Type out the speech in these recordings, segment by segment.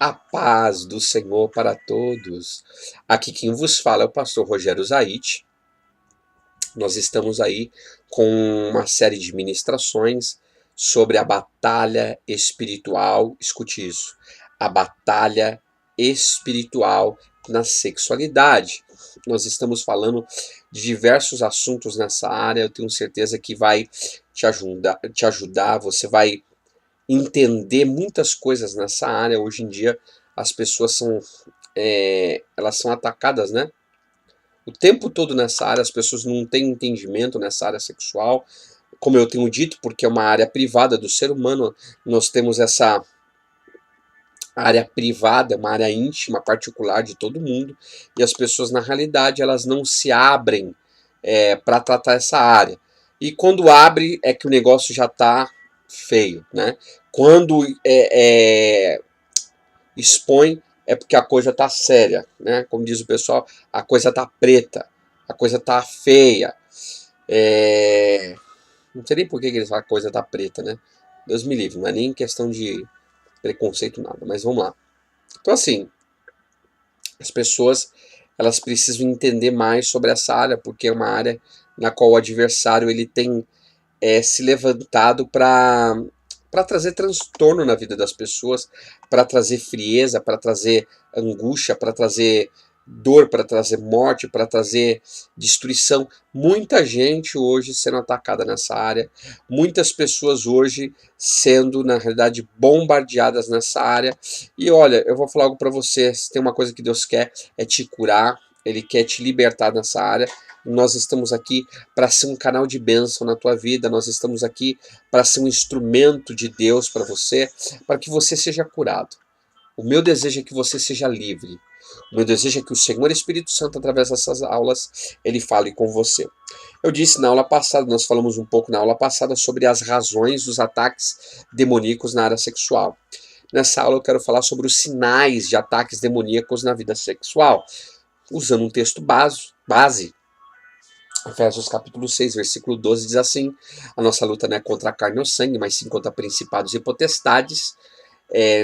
A paz do Senhor para todos. Aqui quem vos fala é o pastor Rogério Zaite. Nós estamos aí com uma série de ministrações sobre a batalha espiritual. Escute isso. A batalha espiritual na sexualidade. Nós estamos falando de diversos assuntos nessa área. Eu tenho certeza que vai te ajudar. Você vai entender muitas coisas nessa área. Hoje em dia as pessoas elas são atacadas, né? O tempo todo nessa área, as pessoas não têm entendimento nessa área sexual, como eu tenho dito, porque é uma área privada do ser humano. Nós temos essa área privada, uma área íntima, particular de todo mundo, e as pessoas na realidade elas não se abrem para tratar essa área. E quando abre é que o negócio já está feio, né? Quando expõe é porque a coisa tá séria, né? Como diz o pessoal, a coisa tá preta, a coisa tá feia. Não sei nem por que eles falam que a coisa tá preta, né? Deus me livre, não é nem questão de preconceito nada, mas vamos lá. Então assim, as pessoas elas precisam entender mais sobre essa área, porque é uma área na qual o adversário ele tem se levantado para trazer transtorno na vida das pessoas, para trazer frieza, para trazer angústia, para trazer dor, para trazer morte, para trazer destruição. Muita gente hoje sendo atacada nessa área, muitas pessoas hoje sendo, na realidade, bombardeadas nessa área. E olha, eu vou falar algo para você, se tem uma coisa que Deus quer, é te curar, Ele quer te libertar nessa área. Nós estamos aqui para ser um canal de bênção na tua vida, nós estamos aqui para ser um instrumento de Deus para você, para que você seja curado. O meu desejo é que você seja livre. O meu desejo é que o Senhor Espírito Santo, através dessas aulas, Ele fale com você. Eu disse na aula passada, nós falamos um pouco na aula passada sobre as razões dos ataques demoníacos na área sexual. Nessa aula eu quero falar sobre os sinais de ataques demoníacos na vida sexual, usando um texto base. Efésios capítulo 6, versículo 12 diz assim: a nossa luta não é contra a carne ou sangue, mas sim contra principados e potestades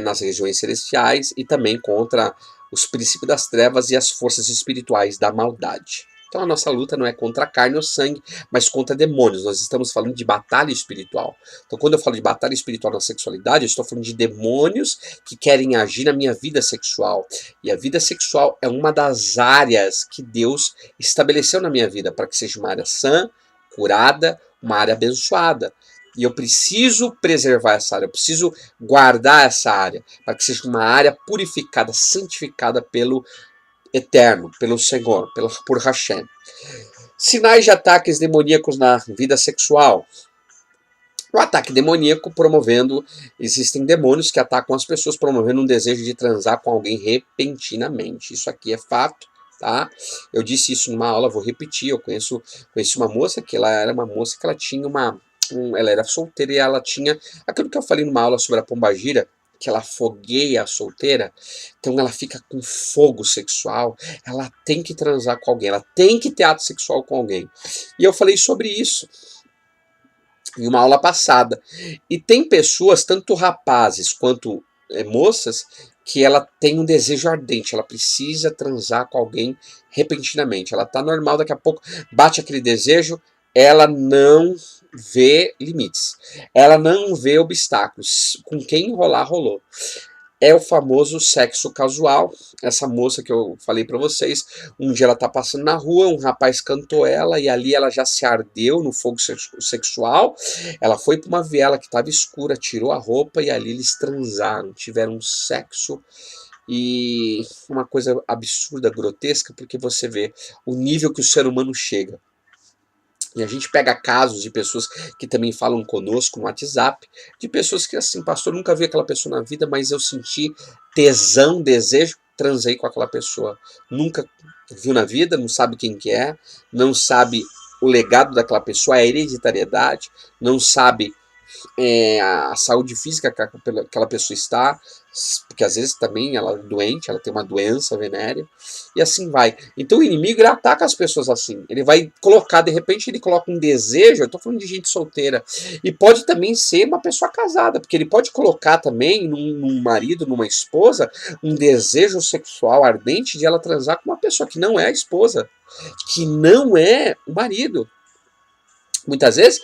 nas regiões celestiais e também contra os princípios das trevas e as forças espirituais da maldade. Então a nossa luta não é contra a carne ou sangue, mas contra demônios. Nós estamos falando de batalha espiritual. Então quando eu falo de batalha espiritual na sexualidade, eu estou falando de demônios que querem agir na minha vida sexual. E a vida sexual é uma das áreas que Deus estabeleceu na minha vida para que seja uma área sã, curada, uma área abençoada. E eu preciso preservar essa área, eu preciso guardar essa área, para que seja uma área purificada, santificada pelo Eterno, pelo Senhor, por Hashem. Sinais de ataques demoníacos na vida sexual. O ataque demoníaco promovendo, existem demônios que atacam as pessoas promovendo um desejo de transar com alguém repentinamente. Isso aqui é fato, tá? Eu disse isso numa aula, vou repetir. Eu conheci uma moça que ela era uma moça que ela tinha ela era solteira e ela tinha aquilo que eu falei numa aula sobre a pombagira, que ela fogueia a solteira, então ela fica com fogo sexual, ela tem que transar com alguém, ela tem que ter ato sexual com alguém. E eu falei sobre isso em uma aula passada. E tem pessoas, tanto rapazes quanto moças, que ela tem um desejo ardente, ela precisa transar com alguém repentinamente. Ela tá normal, daqui a pouco bate aquele desejo, ela não vê limites, ela não vê obstáculos. Com quem rolar, rolou. É o famoso sexo casual. Essa moça que eu falei pra vocês, um dia ela tá passando na rua, um rapaz cantou ela e ali ela já se ardeu no fogo sexual. Ela foi pra uma viela que tava escura, tirou a roupa e ali eles transaram, tiveram um sexo. E uma coisa absurda, grotesca, porque você vê o nível que o ser humano chega. E a gente pega casos de pessoas que também falam conosco no WhatsApp, de pessoas que assim, pastor, nunca vi aquela pessoa na vida, mas eu senti tesão, desejo, transei com aquela pessoa. Nunca viu na vida, não sabe quem que é, não sabe o legado daquela pessoa, a hereditariedade, não sabe a saúde física que aquela pessoa está, porque às vezes também ela é doente, ela tem uma doença venérea, e assim vai. Então o inimigo ele ataca as pessoas assim, ele vai colocar, de repente ele coloca um desejo, eu estou falando de gente solteira, e pode também ser uma pessoa casada, porque ele pode colocar também num marido, numa esposa, um desejo sexual ardente de ela transar com uma pessoa que não é a esposa, que não é o marido. Muitas vezes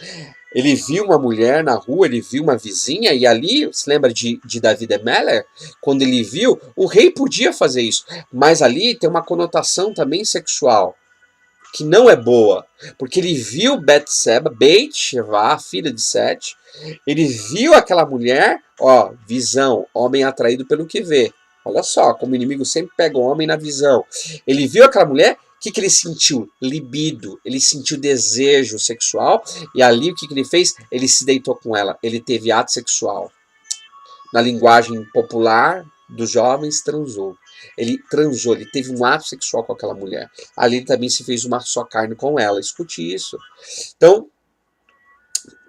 ele viu uma mulher na rua, ele viu uma vizinha, e ali, se lembra de David Emeller? Quando ele viu, o rei podia fazer isso, mas ali tem uma conotação também sexual, que não é boa, porque ele viu Betseba, a filha de Sete, ele viu aquela mulher, ó, visão, homem atraído pelo que vê. Olha só, como o inimigo sempre pega o homem na visão. Ele viu aquela mulher, o que ele sentiu? Libido, ele sentiu desejo sexual, e ali o que ele fez? Ele se deitou com ela, ele teve ato sexual. Na linguagem popular dos jovens, transou. Ele transou, ele teve um ato sexual com aquela mulher. Ali ele também se fez uma só carne com ela. Escute isso. Então,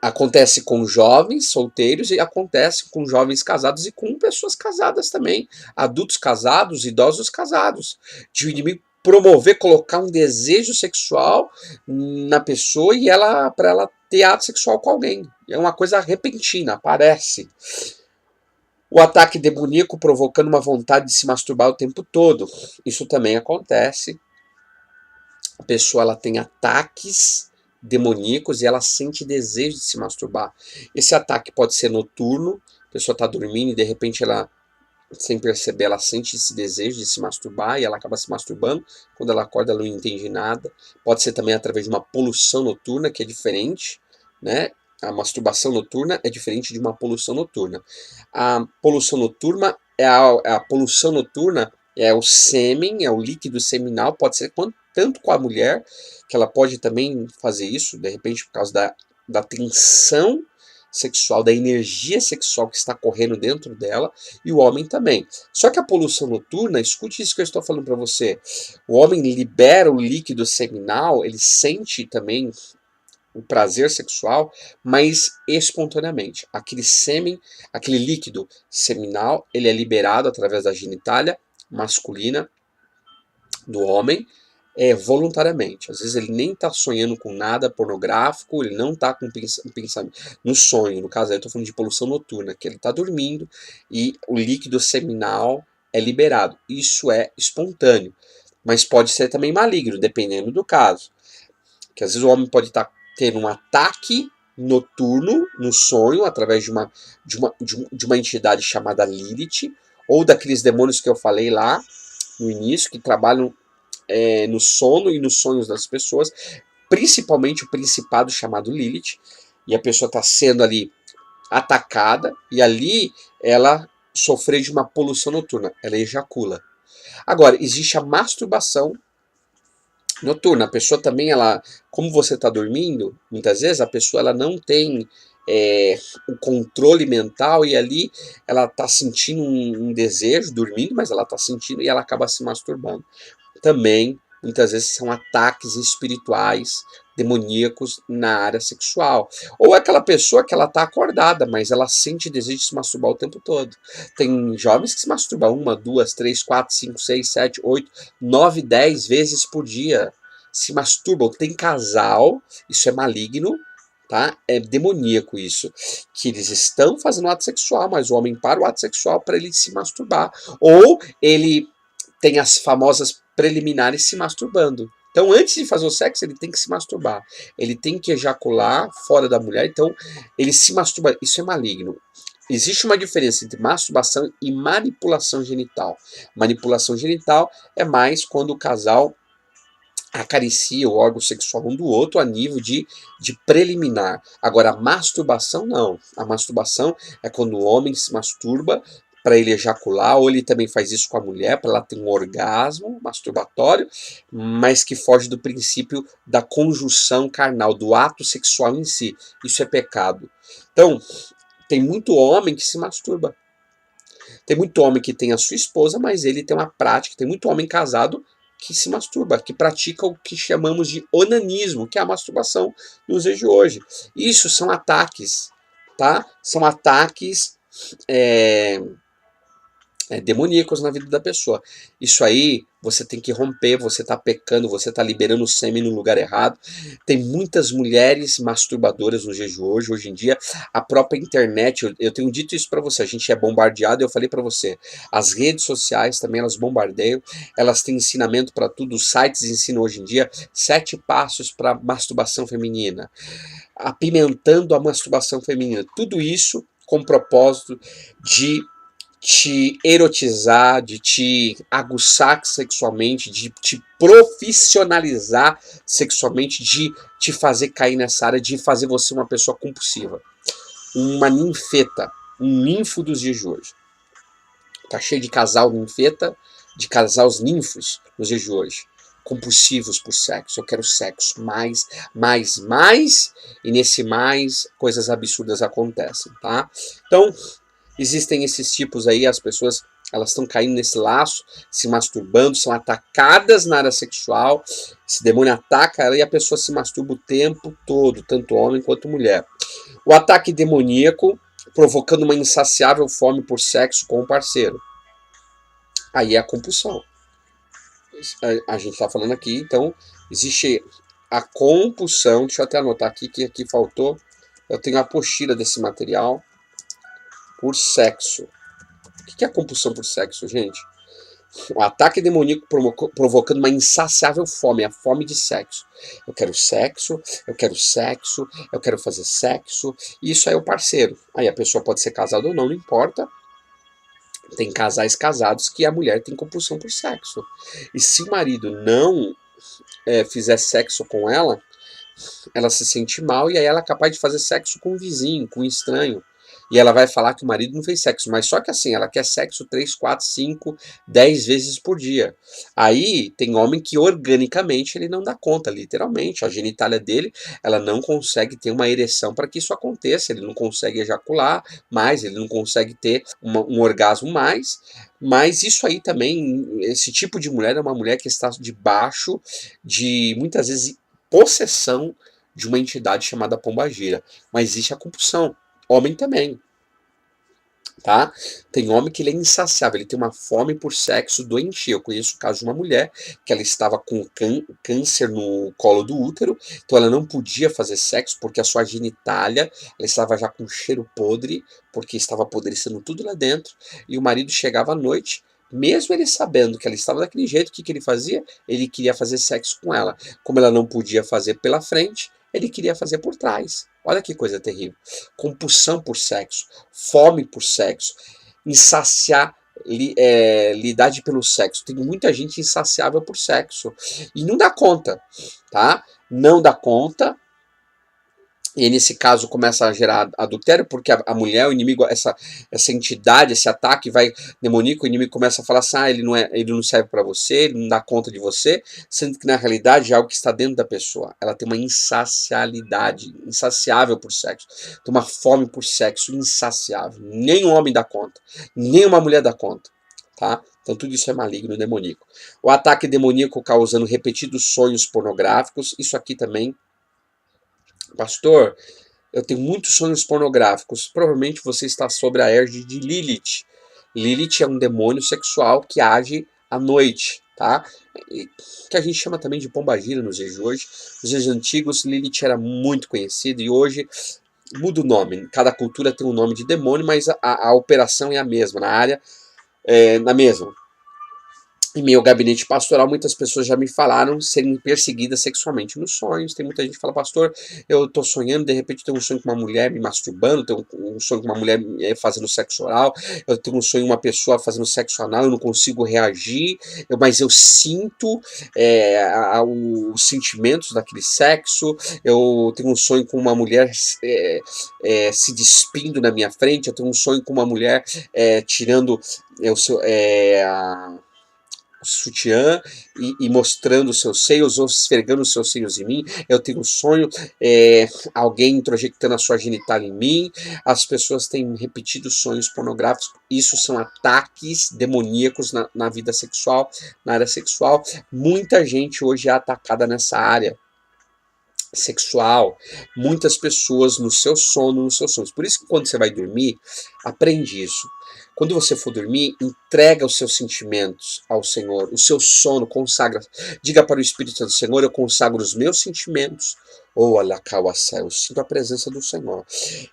acontece com jovens solteiros e acontece com jovens casados e com pessoas casadas também. Adultos casados, idosos casados. De o inimigo promover, colocar um desejo sexual na pessoa e ela para ela ter ato sexual com alguém. É uma coisa repentina, aparece. O ataque demoníaco provocando uma vontade de se masturbar o tempo todo. Isso também acontece. A pessoa ela tem ataques demoníacos e ela sente desejo de se masturbar. Esse ataque pode ser noturno, a pessoa está dormindo e de repente ela, sem perceber, ela sente esse desejo de se masturbar e ela acaba se masturbando. Quando ela acorda, ela não entende nada. Pode ser também através de uma poluição noturna, que é diferente, né? A masturbação noturna é diferente de uma poluição noturna. A poluição noturna a poluição noturna é o sêmen, é o líquido seminal, pode ser tanto com a mulher, que ela pode também fazer isso, de repente por causa da tensão sexual, da energia sexual que está correndo dentro dela, e o homem também. Só que a poluição noturna, escute isso que eu estou falando para você, o homem libera o líquido seminal, ele sente também o prazer sexual, mas espontaneamente. Aquele sêmen, aquele líquido seminal, ele é liberado através da genitália masculina do homem, voluntariamente. Às vezes ele nem está sonhando com nada pornográfico, ele não está com pensamento no sonho. No caso aí eu estou falando de poluição noturna, que ele está dormindo e o líquido seminal é liberado. Isso é espontâneo, mas pode ser também maligno, dependendo do caso. Que às vezes o homem pode estar tendo um ataque noturno no sonho, através de uma entidade chamada Lilith, ou daqueles demônios que eu falei lá no início, que trabalham no sono e nos sonhos das pessoas, principalmente o principado chamado Lilith, e a pessoa está sendo ali atacada, e ali ela sofre de uma poluição noturna, ela ejacula. Agora, existe a masturbação noturna. A pessoa também, ela, como você está dormindo, muitas vezes a pessoa ela não tem o controle mental e ali ela está sentindo um desejo, dormindo, mas ela está sentindo e ela acaba se masturbando. Também, muitas vezes, são ataques espirituais, demoníacos na área sexual. Ou é aquela pessoa que ela está acordada, mas ela sente desejo de se masturbar o tempo todo. Tem jovens que se masturbam 1, 2, 3, 4, 5, 6, 7, 8, 9, 10 vezes por dia. Se masturbam. Tem casal, isso é maligno, tá? É demoníaco isso. Que eles estão fazendo ato sexual, mas o homem para o ato sexual para ele se masturbar. Ou ele tem as famosas preliminares se masturbando. Então, antes de fazer o sexo, ele tem que se masturbar. Ele tem que ejacular fora da mulher. Então, ele se masturba. Isso é maligno. Existe uma diferença entre masturbação e manipulação genital. Manipulação genital é mais quando o casal acaricia o órgão sexual um do outro a nível de preliminar. Agora, a masturbação não. A masturbação é quando o homem se masturba para ele ejacular, ou ele também faz isso com a mulher, para ela ter um orgasmo masturbatório, mas que foge do princípio da conjunção carnal, do ato sexual em si. Isso é pecado. Então, tem muito homem que se masturba. Tem muito homem que tem a sua esposa, mas ele tem uma prática. Tem muito homem casado que se masturba, que pratica o que chamamos de onanismo, que é a masturbação nos dias de hoje. Isso são ataques tá? São ataques demoníacos na vida da pessoa. Isso aí você tem que romper, você está pecando, você está liberando o sêmen no lugar errado. Tem muitas mulheres masturbadoras nos dias de hoje, em dia. A própria internet, eu tenho dito isso para você, a gente é bombardeado, eu falei para você, as redes sociais também elas bombardeiam, elas têm ensinamento para tudo, os sites ensinam hoje em dia 7 passos para masturbação feminina, apimentando a masturbação feminina, tudo isso com o propósito de te erotizar, de te aguçar sexualmente, de te profissionalizar sexualmente, de te fazer cair nessa área, de fazer você uma pessoa compulsiva. Uma ninfeta, um ninfo dos dias de hoje. Tá cheio de casal ninfeta, de casais ninfos nos dias de hoje. Compulsivos por sexo. Eu quero sexo. Mais, mais, mais. E nesse mais, coisas absurdas acontecem, tá? Então, existem esses tipos aí, as pessoas elas estão caindo nesse laço, se masturbando, são atacadas na área sexual, esse demônio ataca ela e a pessoa se masturba o tempo todo, tanto homem quanto mulher. O ataque demoníaco, provocando uma insaciável fome por sexo com o parceiro. Aí é a compulsão. A gente está falando aqui, então, existe a compulsão, deixa eu até anotar aqui, que aqui faltou, eu tenho a apostila desse material, por sexo. O que é a compulsão por sexo, gente? O ataque demoníaco provocando uma insaciável fome, a fome de sexo. Eu quero sexo, eu quero sexo, eu quero fazer sexo. E isso aí é o parceiro. Aí a pessoa pode ser casada ou não, não importa. Tem casais casados que a mulher tem compulsão por sexo. E se o marido não fizer sexo com ela se sente mal e aí ela é capaz de fazer sexo com o vizinho, com o estranho. E ela vai falar que o marido não fez sexo, mas só que assim, ela quer sexo 3, 4, 5, 10 vezes por dia. Aí tem homem que organicamente ele não dá conta, literalmente. A genitália dele, ela não consegue ter uma ereção para que isso aconteça. Ele não consegue ejacular mais, ele não consegue ter um orgasmo mais. Mas isso aí também, esse tipo de mulher é uma mulher que está debaixo de, muitas vezes, possessão de uma entidade chamada pombagira. Mas existe a compulsão. Homem também, tá? Tem homem que ele é insaciável, ele tem uma fome por sexo doentia. Eu conheço o caso de uma mulher que ela estava com câncer no colo do útero, então ela não podia fazer sexo porque a sua genitália, ela estava já com cheiro podre, porque estava apodrecendo tudo lá dentro, e o marido chegava à noite, mesmo ele sabendo que ela estava daquele jeito, o que ele fazia? Ele queria fazer sexo com ela. Como ela não podia fazer pela frente, ele queria fazer por trás. Olha que coisa terrível. Compulsão por sexo, fome por sexo, insaciabilidade pelo sexo. Tem muita gente insaciável por sexo e não dá conta, tá? Não dá conta. E nesse caso começa a gerar adultério, porque a mulher, o inimigo, essa entidade, esse ataque vai demoníaco, o inimigo começa a falar assim, ele não serve para você, ele não dá conta de você, sendo que na realidade é algo que está dentro da pessoa. Ela tem uma insaciabilidade, insaciável por sexo, tem uma fome por sexo insaciável. Nem um homem dá conta, nem uma mulher dá conta, tá? Então tudo isso é maligno e demoníaco. O ataque demoníaco causando repetidos sonhos pornográficos, isso aqui também. Pastor, eu tenho muitos sonhos pornográficos. Provavelmente você está sob a égide de Lilith. Lilith é um demônio sexual que age à noite, tá? Que a gente chama também de pombagira nos dias de hoje. Nos dias antigos, Lilith era muito conhecida e hoje muda o nome. Cada cultura tem um nome de demônio, mas a operação é a mesma, na área na mesma. Em meu gabinete pastoral, muitas pessoas já me falaram serem perseguidas sexualmente nos sonhos. Tem muita gente que fala, pastor, eu tô sonhando, de repente tenho um sonho com uma mulher me masturbando, tenho um sonho com uma mulher fazendo sexo oral, eu tenho um sonho com uma pessoa fazendo sexo anal, eu não consigo reagir, mas eu sinto os sentimentos daquele sexo, eu tenho um sonho com uma mulher se despindo na minha frente, eu tenho um sonho com uma mulher tirando o seu... sutiã e mostrando os seus seios ou esfregando os seus seios em mim. Eu tenho um sonho, alguém introjectando a sua genitália em mim. As pessoas têm repetido sonhos pornográficos. Isso são ataques demoníacos na vida sexual, na área sexual. Muita gente hoje é atacada nessa área. sexual, muitas pessoas no seu sono, nos seus sonhos. Por isso que quando você vai dormir, aprende isso. Quando você for dormir, entrega os seus sentimentos ao Senhor, o seu sono, consagra. Diga para o Espírito Santo, Senhor, eu consagro os meus sentimentos. Oh, alakawassa, eu sinto a presença do Senhor.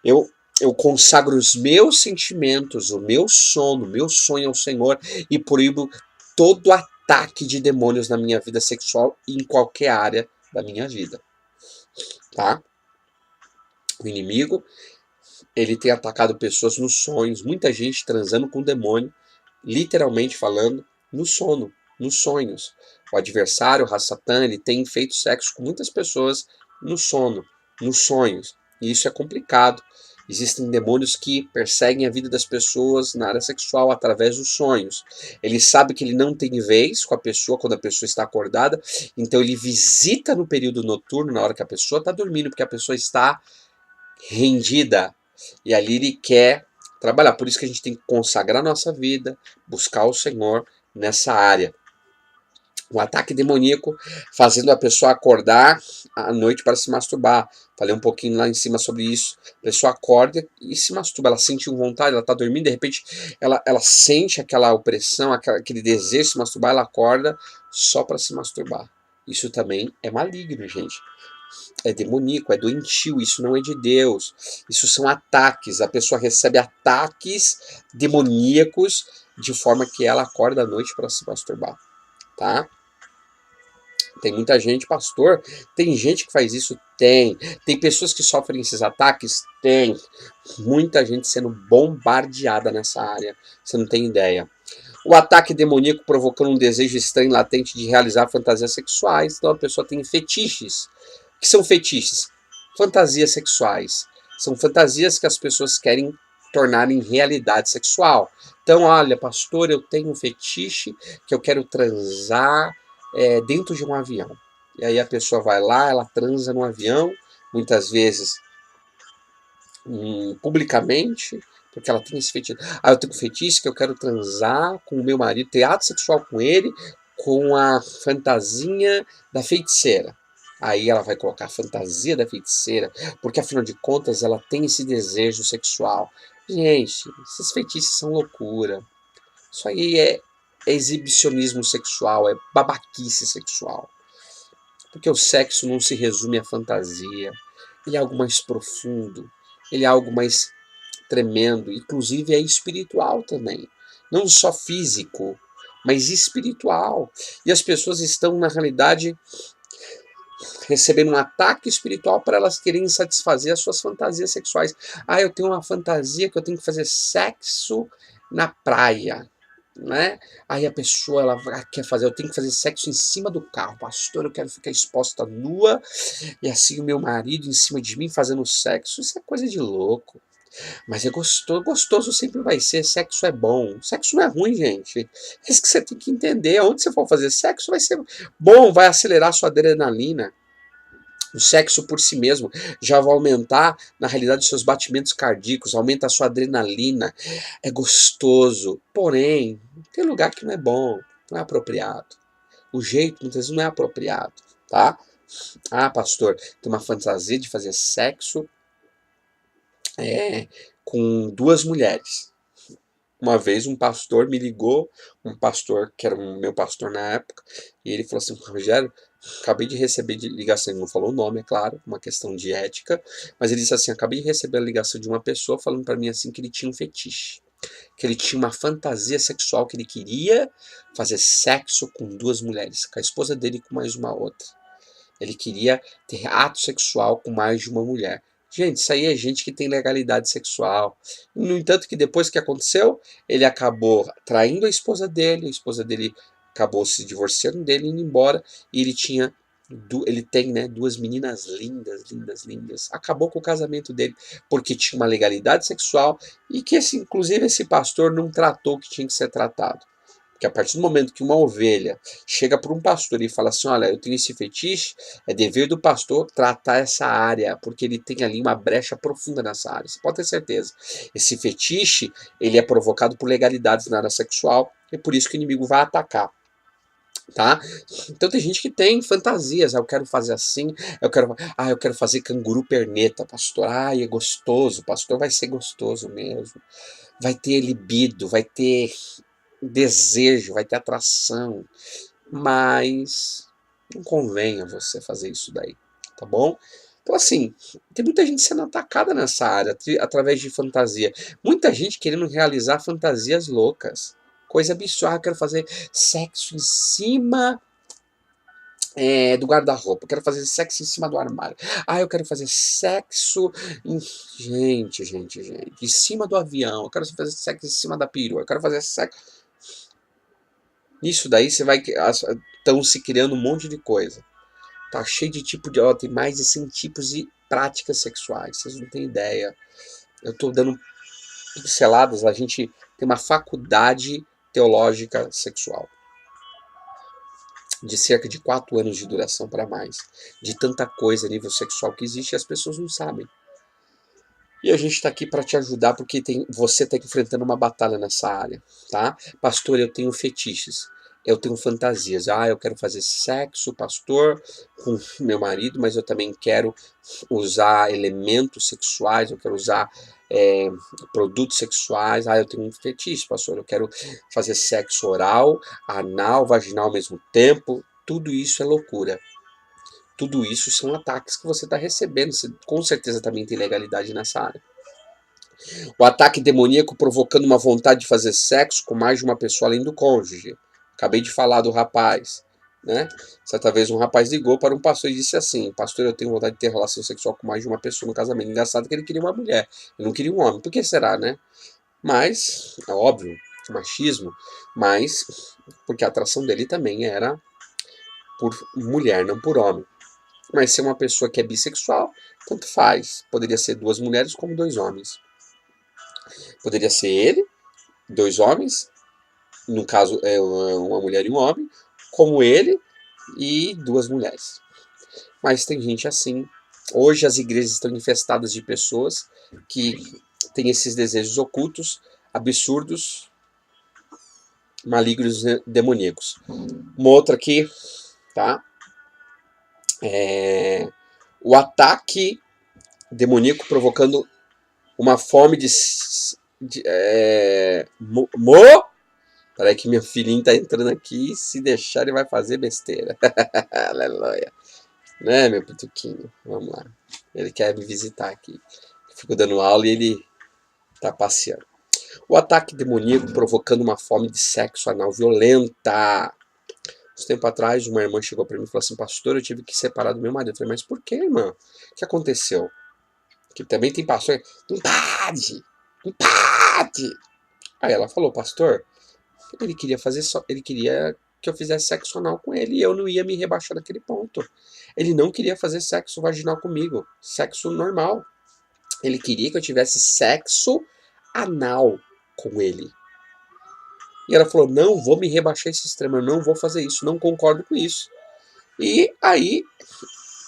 Eu consagro os meus sentimentos, o meu sono, o meu sonho ao Senhor e proíbo todo ataque de demônios na minha vida sexual e em qualquer área da minha vida. Tá? O inimigo, ele tem atacado pessoas nos sonhos, muita gente transando com o demônio, literalmente falando, no sono, nos sonhos. O adversário, o Satã, ele tem feito sexo com muitas pessoas no sono, nos sonhos. E isso é complicado. Existem demônios que perseguem a vida das pessoas na área sexual através dos sonhos. Ele sabe que ele não tem vez com a pessoa quando a pessoa está acordada, então ele visita no período noturno, na hora que a pessoa está dormindo, porque a pessoa está rendida. E ali ele quer trabalhar. Por isso que a gente tem que consagrar nossa vida, buscar o Senhor nessa área. Um ataque demoníaco fazendo a pessoa acordar à noite para se masturbar. Falei um pouquinho lá em cima sobre isso. A pessoa acorda e se masturba. Ela sente vontade, ela está dormindo, de repente ela sente aquela opressão, aquele desejo de se masturbar, ela acorda só para se masturbar. Isso também é maligno, gente. É demoníaco, é doentio, isso não é de Deus. Isso são ataques. A pessoa recebe ataques demoníacos de forma que ela acorda à noite para se masturbar. Tá? Tem muita gente, pastor, tem gente que faz isso? Tem. Tem pessoas que sofrem esses ataques? Tem. Muita gente sendo bombardeada nessa área, você não tem ideia. O ataque demoníaco provocando um desejo estranho latente de realizar fantasias sexuais. Então a pessoa tem fetiches. O que são fetiches? Fantasias sexuais. São fantasias que as pessoas querem tornar em realidade sexual. Então, olha, pastor, eu tenho um fetiche que eu quero transar dentro de um avião. E aí a pessoa vai lá, ela transa no avião, muitas vezes publicamente, porque ela tem esse fetiche. Ah, eu tenho um fetiche que eu quero transar com o meu marido, ter ato sexual com ele, com a fantasia da feiticeira. Aí ela vai colocar a fantasia da feiticeira, porque afinal de contas ela tem esse desejo sexual. Gente, esses feitiços são loucura. Isso aí é exibicionismo sexual, é babaquice sexual. Porque o sexo não se resume à fantasia. Ele é algo mais profundo, ele é algo mais tremendo, inclusive é espiritual também. Não só físico, mas espiritual. E as pessoas estão, na realidade, recebendo um ataque espiritual para elas quererem satisfazer as suas fantasias sexuais. Ah, eu tenho uma fantasia que eu tenho que fazer sexo na praia. Né? Aí a pessoa ela quer fazer, eu tenho que fazer sexo em cima do carro, pastor, eu quero ficar exposta nua e assim o meu marido em cima de mim fazendo sexo. Isso é coisa de louco. Mas é gostoso, gostoso sempre vai ser, sexo é bom. Sexo não é ruim, gente. É isso que você tem que entender. Onde você for fazer sexo vai ser bom, vai acelerar a sua adrenalina. O sexo por si mesmo já vai aumentar, na realidade, os seus batimentos cardíacos, aumenta a sua adrenalina, é gostoso. Porém, tem lugar que não é bom, não é apropriado. O jeito, muitas vezes, não é apropriado, tá? Ah, pastor, tem uma fantasia de fazer sexo com duas mulheres. Uma vez um pastor me ligou, um pastor que era o meu pastor na época, e ele falou assim, Rogério, acabei de receber ligação, ele não falou o nome, é claro, uma questão de ética, mas ele disse assim, acabei de receber a ligação de uma pessoa falando para mim assim que ele tinha um fetiche, que ele tinha uma fantasia sexual, que ele queria fazer sexo com duas mulheres, com a esposa dele e com mais uma outra. Ele queria ter ato sexual com mais de uma mulher. Gente, isso aí é gente que tem legalidade sexual. No entanto, que depois que aconteceu, ele acabou traindo a esposa dele acabou se divorciando dele, indo embora, e ele tem, né, duas meninas lindas, lindas, lindas. Acabou com o casamento dele, porque tinha uma legalidade sexual, e que, inclusive, esse pastor não tratou o que tinha que ser tratado. Porque a partir do momento que uma ovelha chega para um pastor e fala assim, olha, eu tenho esse fetiche, é dever do pastor tratar essa área, porque ele tem ali uma brecha profunda nessa área. Você pode ter certeza. Esse fetiche, ele é provocado por legalidades na área sexual, e por isso que o inimigo vai atacar. tá? Então tem gente que tem fantasias, eu quero fazer assim, eu quero fazer canguru perneta, pastor. Ai, é gostoso, pastor, vai ser gostoso mesmo. Vai ter libido, vai ter desejo, vai ter atração, mas não convém a você fazer isso daí, tá bom? Então assim, tem muita gente sendo atacada nessa área através de fantasia. Muita gente querendo realizar fantasias loucas. Coisa absurda, eu quero fazer sexo em cima do guarda-roupa, eu quero fazer sexo em cima do armário. Ah, eu quero fazer sexo em... gente, em cima do avião. Eu quero fazer sexo em cima da perua. Eu quero fazer sexo... Isso daí você vai... Estão se criando um monte de coisa. Tá cheio de tipo de... Ó, tem mais de 100 tipos de práticas sexuais. Vocês não têm ideia. Eu tô dando pinceladas. A gente tem uma faculdade teológica sexual de cerca de 4 anos de duração para mais, de tanta coisa a nível sexual que existe e as pessoas não sabem. E a gente está aqui para te ajudar porque você está enfrentando uma batalha nessa área, tá? Pastor, eu tenho fetiches, eu tenho fantasias. Ah, eu quero fazer sexo, pastor, com meu marido, mas eu também quero usar elementos sexuais, eu quero usar produtos sexuais. Ah, eu tenho um fetiche, pastor, eu quero fazer sexo oral, anal, vaginal ao mesmo tempo. Tudo isso é loucura. Tudo isso são ataques que você está recebendo. Você com certeza também tem legalidade nessa área. O ataque demoníaco provocando uma vontade de fazer sexo com mais de uma pessoa além do cônjuge. Acabei de falar do rapaz, né? Certa vez um rapaz ligou para um pastor e disse assim: pastor, eu tenho vontade de ter relação sexual com mais de uma pessoa no casamento. Engraçado que ele queria uma mulher, ele não queria um homem. Por que será, né? Mas, é óbvio, machismo, mas porque a atração dele também era por mulher, não por homem. Mas se é uma pessoa que é bissexual, tanto faz. Poderia ser 2 mulheres como 2 homens. Poderia ser ele, 2 homens, no caso é uma mulher e um homem, como ele e 2 mulheres. Mas tem gente assim. Hoje as igrejas estão infestadas de pessoas que têm esses desejos ocultos, absurdos, malignos, demoníacos. Uma outra aqui, tá? O ataque demoníaco provocando uma fome Peraí que meu filhinho tá entrando aqui, se deixar ele vai fazer besteira. Aleluia. Né, meu pituquinho? Vamos lá. Ele quer me visitar aqui. Eu fico dando aula e ele tá passeando. O ataque demoníaco provocando uma fome de sexo anal violenta. Uns tempo atrás, uma irmã chegou para mim e falou assim: pastor, eu tive que separar do meu marido. Eu falei: mas por que, irmã? O que aconteceu? Que também tem pastor. Não pode! Não pode! Aí ela falou: pastor, ele queria ele queria que eu fizesse sexo anal com ele e eu não ia me rebaixar daquele ponto. Ele não queria fazer sexo vaginal comigo, sexo normal. Ele queria que eu tivesse sexo anal com ele. E ela falou: não vou me rebaixar esse extremo, eu não vou fazer isso, não concordo com isso. E aí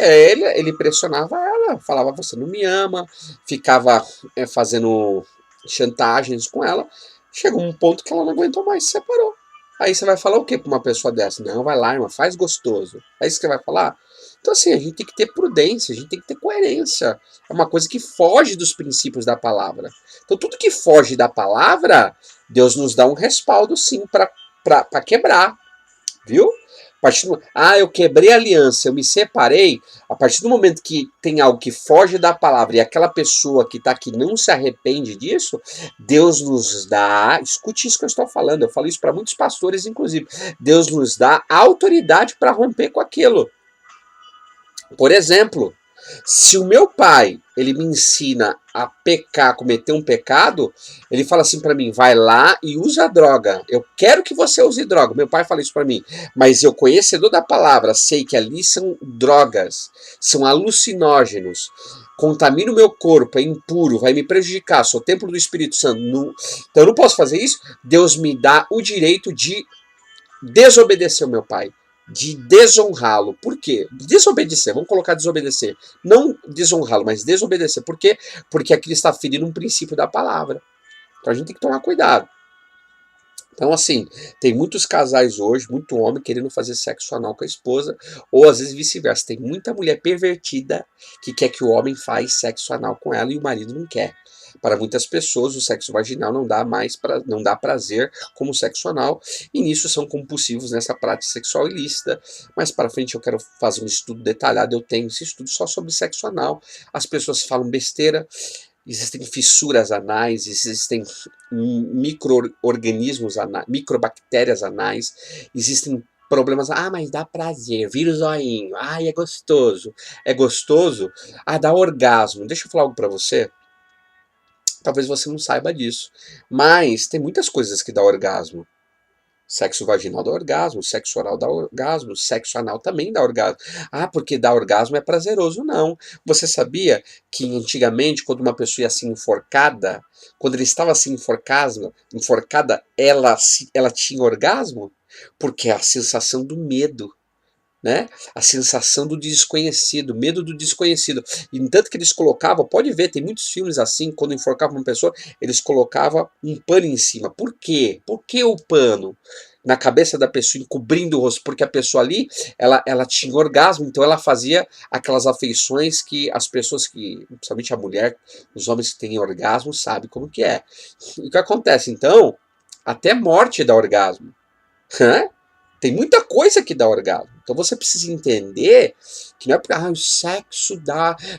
ele pressionava ela, falava: você não me ama, ficava fazendo chantagens com ela. Chegou um ponto que ela não aguentou mais, se separou. Aí você vai falar o que pra uma pessoa dessa? Não, vai lá, irmã, faz gostoso. É isso que você vai falar? Então assim, a gente tem que ter prudência, a gente tem que ter coerência. É uma coisa que foge dos princípios da palavra. Então tudo que foge da palavra, Deus nos dá um respaldo sim para quebrar, viu? Eu quebrei a aliança, eu me separei. A partir do momento que tem algo que foge da palavra e aquela pessoa que está aqui não se arrepende disso, Deus nos dá, escute isso que eu estou falando, eu falo isso para muitos pastores, inclusive. Deus nos dá autoridade para romper com aquilo. Por exemplo, se o meu pai, ele me ensina a pecar, cometer um pecado, ele fala assim para mim: vai lá e usa droga. Eu quero que você use droga. Meu pai fala isso para mim. Mas eu, conhecedor da palavra, sei que ali são drogas, são alucinógenos. Contamina o meu corpo, é impuro, vai me prejudicar. Sou templo do Espírito Santo. Então eu não posso fazer isso. Deus me dá o direito de desobedecer o meu pai, de desonrá-lo. Por quê? Desobedecer, vamos colocar desobedecer. Não desonrá-lo, mas desobedecer. Por quê? Porque aqui está ferindo um princípio da palavra. Então a gente tem que tomar cuidado. Então, assim, tem muitos casais hoje, muito homem querendo fazer sexo anal com a esposa, ou às vezes vice-versa. Tem muita mulher pervertida que quer que o homem faz sexo anal com ela e o marido não quer. Para muitas pessoas, o sexo vaginal não dá prazer como o sexo anal, e nisso são compulsivos nessa prática sexual ilícita. Mas para frente eu quero fazer um estudo detalhado, eu tenho esse estudo só sobre sexo anal. As pessoas falam besteira. Existem fissuras anais, existem micro-organismos anais, microbactérias anais, existem problemas. Ah, mas dá prazer, vira o zoinho. Ai, é gostoso. É gostoso? Ah, dá orgasmo. Deixa eu falar algo pra você. Talvez você não saiba disso. Mas tem muitas coisas que dá orgasmo. Sexo vaginal dá orgasmo, sexo oral dá orgasmo, sexo anal também dá orgasmo. Ah, porque dá orgasmo é prazeroso? Não. Você sabia que antigamente, quando uma pessoa ia assim enforcada, quando ele estava assim enforcada, ela tinha orgasmo? Porque é a sensação do medo, né? A sensação do desconhecido, medo do desconhecido. E tanto que eles colocavam, pode ver, tem muitos filmes assim, quando enforcavam uma pessoa, eles colocavam um pano em cima. Por quê? Por que o pano? Na cabeça da pessoa, encobrindo o rosto, porque a pessoa ali, ela tinha orgasmo, então ela fazia aquelas afeições que as pessoas que, principalmente a mulher, os homens que têm orgasmo, sabem como que é. E o que acontece? Então, até morte dá orgasmo. Tem muita coisa que dá orgasmo. Então você precisa entender que não é porque o sexo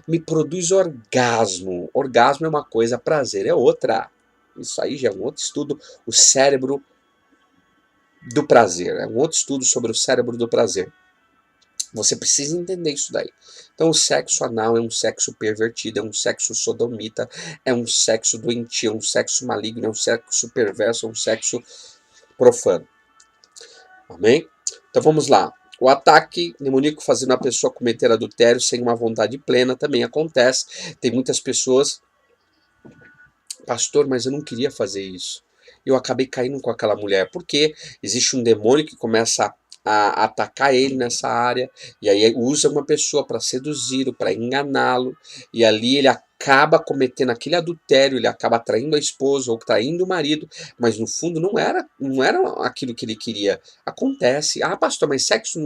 me produz orgasmo. Orgasmo é uma coisa, prazer é outra. Isso aí já é um outro estudo. O cérebro do prazer. É um outro estudo sobre o cérebro do prazer. Você precisa entender isso daí. Então o sexo anal é um sexo pervertido, é um sexo sodomita, é um sexo doentio, é um sexo maligno, é um sexo perverso, é um sexo profano. Amém? Então vamos lá. O ataque demoníaco fazendo a pessoa cometer adultério sem uma vontade plena também acontece. Tem muitas pessoas, pastor, mas eu não queria fazer isso. Eu acabei caindo com aquela mulher, porque existe um demônio que começa a atacar ele nessa área, e aí usa uma pessoa para seduzi-lo, para enganá-lo, e ali ele acaba cometendo aquele adultério, ele acaba traindo a esposa ou traindo o marido, mas no fundo não era aquilo que ele queria. Acontece. Ah, pastor, mas sexo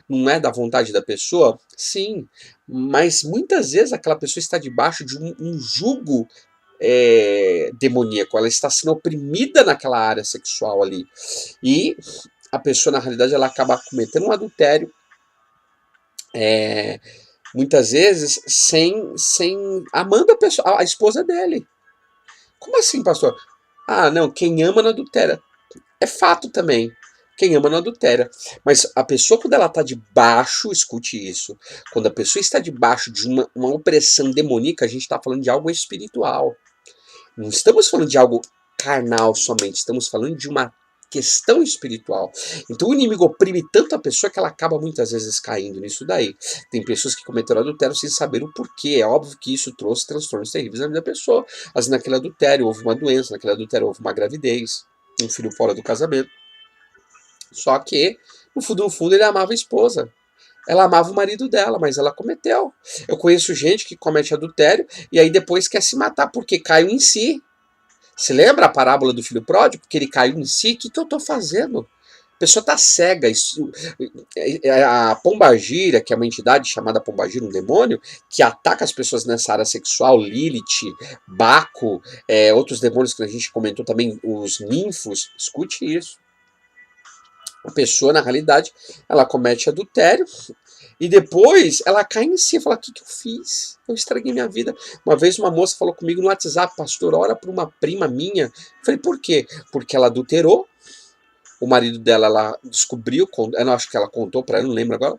não é da vontade da pessoa? Sim, mas muitas vezes aquela pessoa está debaixo de um jugo demoníaco, ela está sendo oprimida naquela área sexual ali. E a pessoa, na realidade, ela acaba cometendo um adultério, é, muitas vezes, amando a esposa dele. Como assim, pastor? Ah, não, quem ama não adultera. É fato também. Quem ama não adultera. Mas a pessoa, quando ela está debaixo, escute isso, quando a pessoa está debaixo de uma opressão demoníaca, a gente está falando de algo espiritual. Não estamos falando de algo carnal somente, estamos falando de uma questão espiritual. Então o inimigo oprime tanto a pessoa que ela acaba muitas vezes caindo nisso daí. Tem pessoas que cometeram adultério sem saber o porquê. É óbvio que isso trouxe transtornos terríveis na vida da pessoa. Mas naquele adultério houve uma doença, naquele adultério houve uma gravidez, um filho fora do casamento. Só que, no fundo, ele amava a esposa. Ela amava o marido dela, mas ela cometeu. Eu conheço gente que comete adultério e aí depois quer se matar porque caiu em si. Se lembra a parábola do filho pródigo? Que ele caiu em si? O que eu estou fazendo? A pessoa está cega. A pombagira, que é uma entidade chamada pombagira, um demônio, que ataca as pessoas nessa área sexual, Lilith, Baco, outros demônios que a gente comentou também, os ninfos. Escute isso. A pessoa, na realidade, ela comete adultério e depois ela cai em si e fala: o que eu fiz? Eu estraguei minha vida. Uma vez uma moça falou comigo no WhatsApp: pastor, ora para uma prima minha. Eu falei: por quê? Porque ela adulterou, o marido dela ela descobriu, eu acho que ela contou para ela, não lembro agora,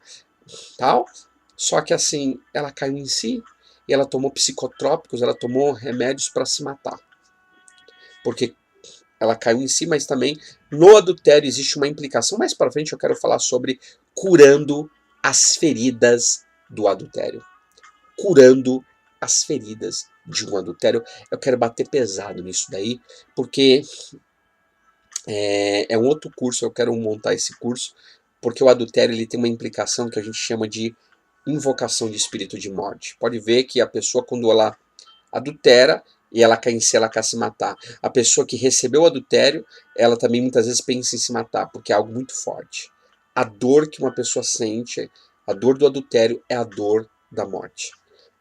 tal. Só que assim, ela caiu em si e ela tomou psicotrópicos, ela tomou remédios para se matar. Porque ela caiu em si, mas também no adultério existe uma implicação. Mais para frente eu quero falar sobre curando as feridas do adultério. Curando as feridas de um adultério. Eu quero bater pesado nisso daí, porque é um outro curso, eu quero montar esse curso, porque o adultério ele tem uma implicação que a gente chama de invocação de espírito de morte. Pode ver que a pessoa, quando ela adultera, e ela quer em si, ela quer se matar. A pessoa que recebeu o adultério, ela também muitas vezes pensa em se matar, porque é algo muito forte. A dor que uma pessoa sente, a dor do adultério é a dor da morte.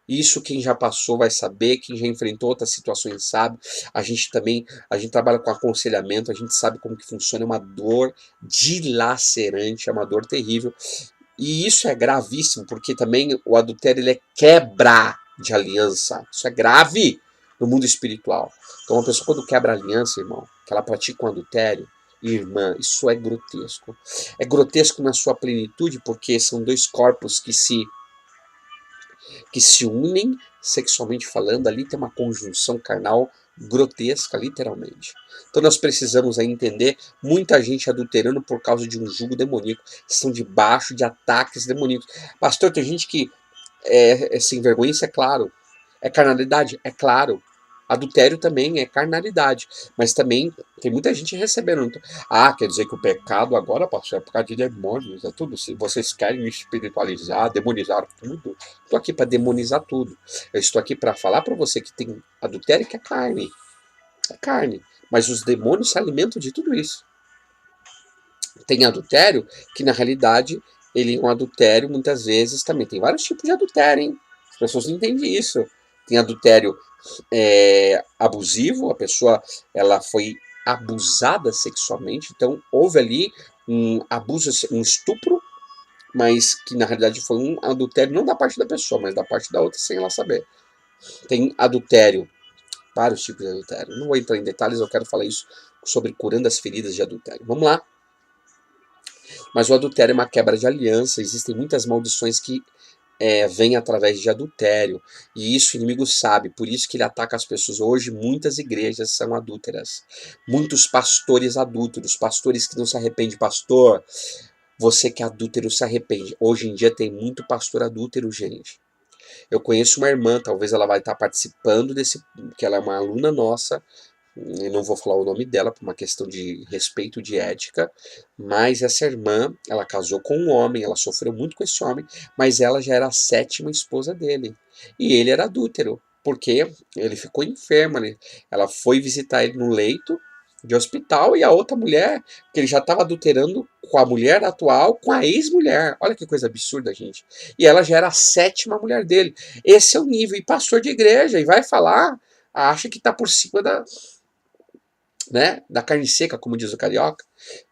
Isso quem já passou vai saber, quem já enfrentou outras situações sabe. A gente trabalha com aconselhamento, a gente sabe como que funciona, é uma dor dilacerante, é uma dor terrível. E isso é gravíssimo, porque também o adultério ele é quebra de aliança. Isso é grave no mundo espiritual. Então uma pessoa quando quebra a aliança, irmão, que ela pratica um adultério, irmã, isso é grotesco. É grotesco na sua plenitude, porque são dois corpos que se unem sexualmente falando, ali tem uma conjunção carnal grotesca, literalmente. Então nós precisamos aí entender, muita gente adulterando por causa de um jugo demoníaco, estão debaixo de ataques demoníacos. Pastor, tem gente que é sem vergonha, isso é claro. É carnalidade? É claro. Adultério também é carnalidade. Mas também tem muita gente recebendo. Ah, quer dizer que o pecado agora, pastor, é por causa de demônios. É tudo. Se vocês querem espiritualizar, demonizar tudo, estou aqui para demonizar tudo. Eu estou aqui para falar para você que tem adultério que é carne. É carne. Mas os demônios se alimentam de tudo isso. Tem adultério que, na realidade, ele é um adultério, muitas vezes, também. Tem vários tipos de adultério, hein? As pessoas não entendem isso. Tem adultério abusivo, a pessoa ela foi abusada sexualmente, então houve ali um abuso, um estupro, mas que na realidade foi um adultério não da parte da pessoa, mas da parte da outra sem ela saber. Tem adultério, vários tipos de adultério. Não vou entrar em detalhes, eu quero falar isso sobre curando as feridas de adultério. Vamos lá. Mas o adultério é uma quebra de aliança, existem muitas maldições que vêm através de adultério, e isso o inimigo sabe, por isso que ele ataca as pessoas. Hoje muitas igrejas são adúlteras, muitos pastores adúlteros, pastores que não se arrependem. Pastor, você que é adúltero se arrepende. Hoje em dia tem muito pastor adúltero, gente. Eu conheço uma irmã, talvez ela vai estar participando desse, que ela é uma aluna nossa, eu não vou falar o nome dela por uma questão de respeito, de ética, mas essa irmã, ela casou com um homem, ela sofreu muito com esse homem, mas ela já era a 7ª esposa dele. E ele era adúltero, porque ele ficou enfermo, né? Ela foi visitar ele no leito de hospital e a outra mulher, que ele já estava adulterando com a mulher atual, com a ex-mulher. Olha que coisa absurda, gente. E ela já era a 7ª mulher dele. Esse é o nível. E pastor de igreja, e vai falar, acha que está por cima da carne seca, como diz o carioca.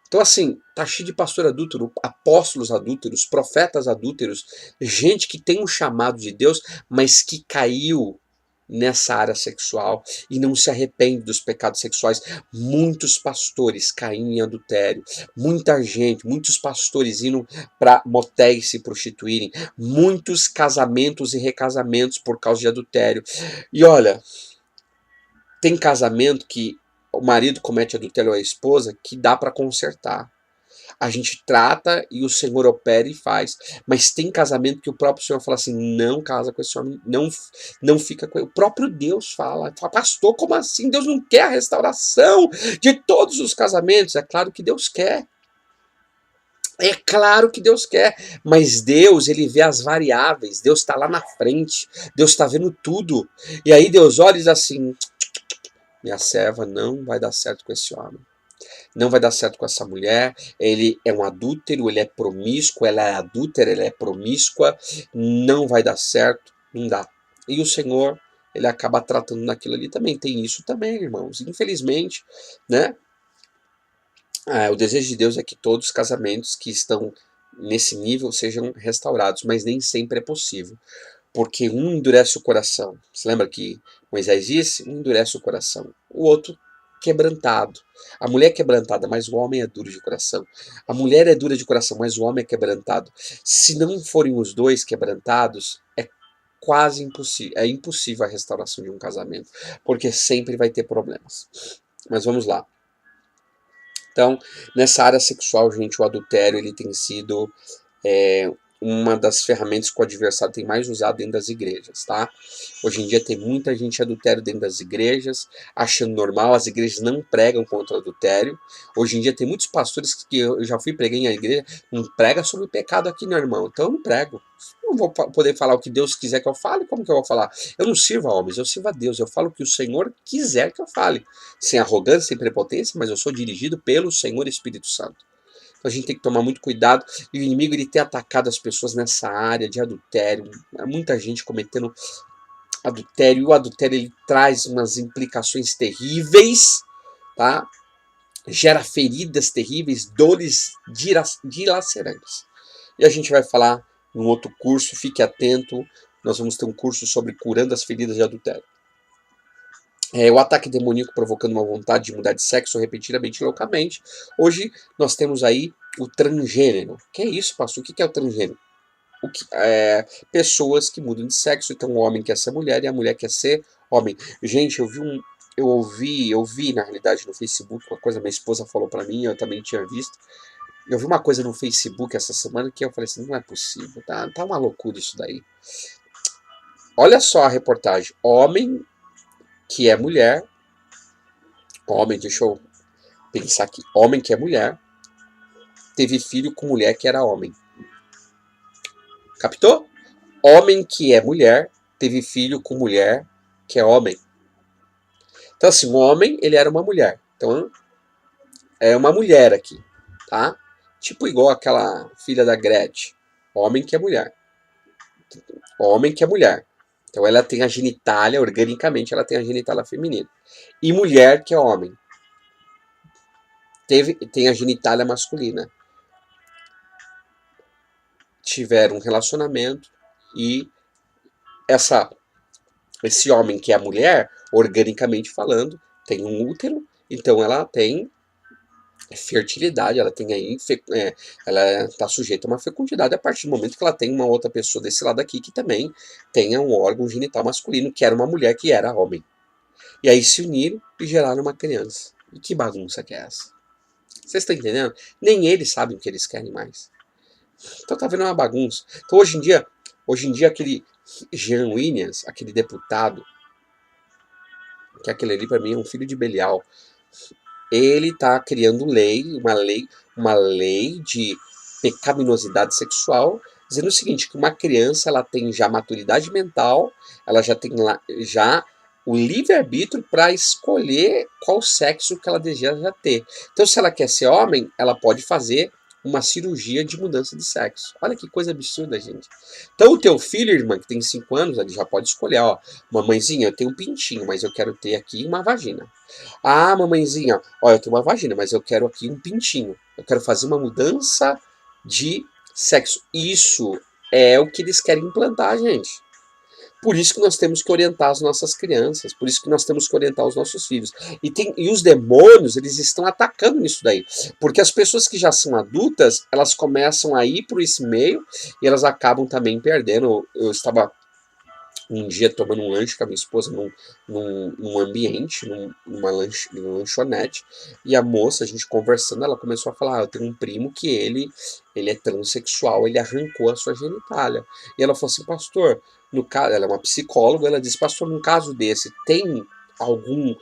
Então, assim, tá cheio de pastor adúltero, apóstolos adúlteros, profetas adúlteros, gente que tem um chamado de Deus, mas que caiu nessa área sexual e não se arrepende dos pecados sexuais. Muitos pastores caíram em adultério, muita gente, muitos pastores indo para motéis se prostituírem, muitos casamentos e recasamentos por causa de adultério. E olha, tem casamento que o marido comete adultério à esposa que dá para consertar. A gente trata e o Senhor opera e faz. Mas tem casamento que o próprio Senhor fala assim, não casa com esse homem, não fica com ele. O próprio Deus fala, pastor, como assim? Deus não quer a restauração de todos os casamentos? É claro que Deus quer. É claro que Deus quer, mas Deus, ele vê as variáveis, Deus está lá na frente, Deus está vendo tudo. E aí Deus olha e diz assim, minha serva não vai dar certo com esse homem. Não vai dar certo com essa mulher, ele é um adúltero, ele é promíscuo, ela é adúltera, ela é promíscua, não vai dar certo, não dá. E o Senhor, ele acaba tratando naquilo ali também, tem isso também, irmãos, infelizmente, né? O desejo de Deus é que todos os casamentos que estão nesse nível sejam restaurados, mas nem sempre é possível, porque um endurece o coração. Você lembra que Moisés disse? Um endurece o coração, o outro quebrantado. A mulher é quebrantada, mas o homem é duro de coração. A mulher é dura de coração, mas o homem é quebrantado. Se não forem os dois quebrantados, é quase impossível, é impossível a restauração de um casamento, porque sempre vai ter problemas. Mas vamos lá. Então, nessa área sexual, gente, o adultério ele tem sido uma das ferramentas que o adversário tem mais usado dentro das igrejas, tá? Hoje em dia tem muita gente adultério dentro das igrejas, achando normal, as igrejas não pregam contra o adultério. Hoje em dia tem muitos pastores que eu já fui pregar em igreja, não prega sobre pecado aqui, meu irmão, então eu não prego. Não vou poder falar o que Deus quiser que eu fale, como que eu vou falar? Eu não sirvo a homens, eu sirvo a Deus, eu falo o que o Senhor quiser que eu fale, sem arrogância, sem prepotência, mas eu sou dirigido pelo Senhor Espírito Santo. Então a gente tem que tomar muito cuidado. E o inimigo ele tem atacado as pessoas nessa área de adultério. Muita gente cometendo adultério. E o adultério ele traz umas implicações terríveis, tá? Gera feridas terríveis, dores dilacerantes. E a gente vai falar num outro curso, fique atento. Nós vamos ter um curso sobre curando as feridas de adultério. O ataque demoníaco provocando uma vontade de mudar de sexo repetidamente e loucamente. Hoje nós temos aí o transgênero. Que é isso, pastor? O que é o transgênero? Pessoas que mudam de sexo. Então o homem quer ser mulher e a mulher quer ser homem. Gente, eu ouvi na realidade no Facebook uma coisa, minha esposa falou para mim, eu também tinha visto. Eu vi uma coisa no Facebook essa semana que eu falei assim, não é possível, tá uma loucura isso daí. Olha só a reportagem. Homem que é mulher, deixa eu pensar aqui, homem que é mulher, teve filho com mulher que era homem. Captou? Homem que é mulher, teve filho com mulher que é homem. Então assim, o homem, ele era uma mulher. Então, é uma mulher aqui, tá? Tipo igual aquela filha da Gretchen. Homem que é mulher. Homem que é mulher. Então ela tem a genitália, organicamente ela tem a genitália feminina. E mulher que é homem. Tem a genitália masculina. Tiveram um relacionamento e esse homem que é a mulher, organicamente falando, tem um útero, então ela tem fertilidade, ela tem aí, ela está sujeita a uma fecundidade a partir do momento que ela tem uma outra pessoa desse lado aqui que também tenha um órgão genital masculino, que era uma mulher que era homem. E aí se uniram e geraram uma criança. E que bagunça que é essa? Vocês estão entendendo? Nem eles sabem o que eles querem mais. Então tá vendo uma bagunça. Então hoje em dia aquele Jean Williams, aquele deputado, que aquele ali para mim é um filho de Belial, ele está criando uma lei de pecaminosidade sexual, dizendo o seguinte, que uma criança ela tem já maturidade mental, ela já tem já o livre-arbítrio para escolher qual sexo que ela deseja ter. Então, se ela quer ser homem, ela pode fazer uma cirurgia de mudança de sexo. Olha que coisa absurda, gente. Então, o teu filho, irmã, que tem 5 anos, ele já pode escolher, ó, mamãezinha, eu tenho um pintinho, mas eu quero ter aqui uma vagina. Ah, mamãezinha, ó, eu tenho uma vagina, mas eu quero aqui um pintinho. Eu quero fazer uma mudança de sexo. Isso é o que eles querem implantar, gente. Por isso que nós temos que orientar as nossas crianças, por isso que nós temos que orientar os nossos filhos. E os demônios, eles estão atacando nisso daí. Porque as pessoas que já são adultas, elas começam a ir por esse meio e elas acabam também perdendo. Eu estava um dia tomando um lanche com a minha esposa num ambiente, numa lanchonete, e a moça, a gente conversando, ela começou a falar, eu tenho um primo que ele é transexual, ele arrancou a sua genitália. E ela falou assim, pastor, no caso, ela é uma psicóloga, ela disse, pastor, num caso desse, tem algum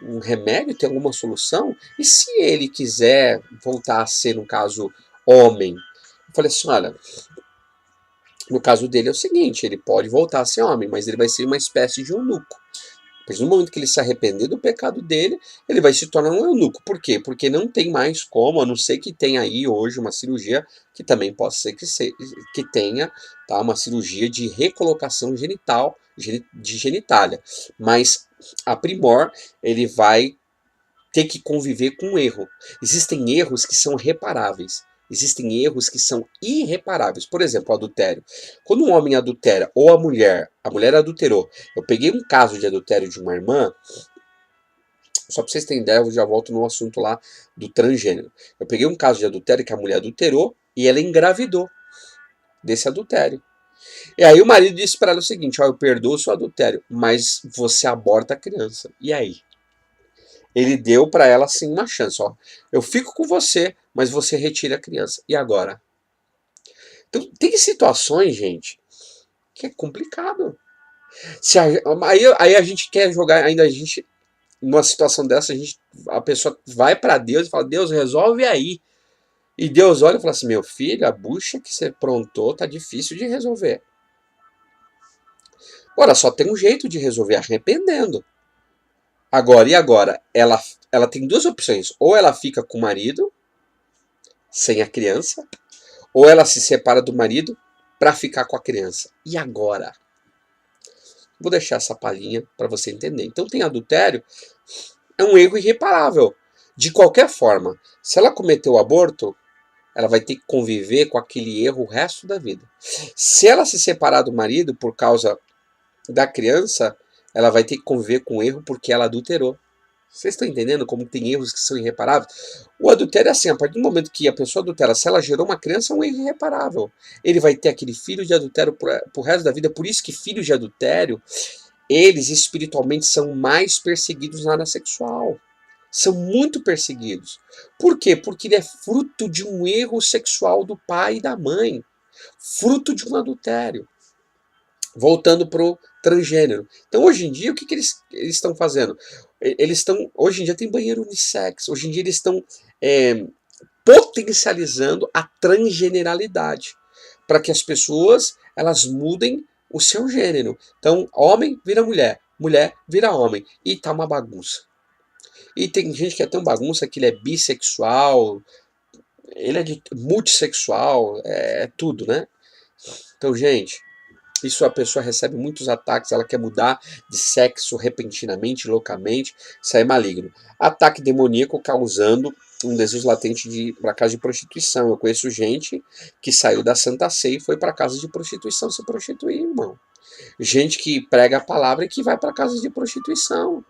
um remédio, tem alguma solução? E se ele quiser voltar a ser, no caso, homem? Eu falei assim, olha, no caso dele é o seguinte, ele pode voltar a ser homem, mas ele vai ser uma espécie de eunuco. Pois no momento que ele se arrepender do pecado dele, ele vai se tornar um eunuco. Por quê? Porque não tem mais como, a não ser que tenha aí hoje uma cirurgia, que também possa ser que tenha, tá, uma cirurgia de recolocação genital, de genitália. Mas, a primor, ele vai ter que conviver com um erro. Existem erros que são reparáveis. Existem erros que são irreparáveis. Por exemplo, o adultério. Quando um homem adultera, ou a mulher adulterou. Eu peguei um caso de adultério de uma irmã, só para vocês terem ideia, eu já volto no assunto lá do transgênero. Eu peguei um caso de adultério que a mulher adulterou e ela engravidou desse adultério. E aí o marido disse para ela o seguinte, ó, eu perdoo o seu adultério, mas você aborta a criança. E aí? Ele deu para ela assim uma chance, ó. Eu fico com você, mas você retira a criança. E agora? Então, tem situações, gente, que é complicado. Aí a gente quer jogar, ainda a gente, numa situação dessa, a pessoa vai para Deus e fala, Deus, resolve aí. E Deus olha e fala assim, meu filho, a bucha que você aprontou tá difícil de resolver. Ora, só tem um jeito de resolver, arrependendo. Agora, e agora? Ela tem duas opções. Ou ela fica com o marido, sem a criança, ou ela se separa do marido para ficar com a criança. E agora? Vou deixar essa palhinha para você entender. Então tem adultério, é um erro irreparável. De qualquer forma, se ela cometeu o aborto, ela vai ter que conviver com aquele erro o resto da vida. Se ela se separar do marido por causa da criança, ela vai ter que conviver com o erro porque ela adulterou. Vocês estão entendendo como tem erros que são irreparáveis? O adultério é assim, a partir do momento que a pessoa adultera, se ela gerou uma criança, é um erro irreparável. Ele vai ter aquele filho de adultério pro resto da vida. Por isso que filhos de adultério, eles espiritualmente são mais perseguidos na área sexual. São muito perseguidos. Por quê? Porque ele é fruto de um erro sexual do pai e da mãe. Fruto de um adultério. Voltando para o transgênero. Então, hoje em dia, o que eles estão fazendo? Hoje em dia tem banheiro unissex. Hoje em dia eles estão potencializando a transgeneralidade para que as pessoas elas mudem o seu gênero. Então, homem vira mulher, mulher vira homem e tá uma bagunça. E tem gente que é tão bagunça que ele é bissexual, ele é multissexual, é tudo, né? Então, gente, isso a pessoa recebe muitos ataques, ela quer mudar de sexo repentinamente, loucamente, isso aí é maligno. Ataque demoníaco causando um desejo latente de ir para casa de prostituição. Eu conheço gente que saiu da Santa Ceia e foi para casa de prostituição se prostituir, irmão. Gente que prega a palavra e que vai para casa de prostituição.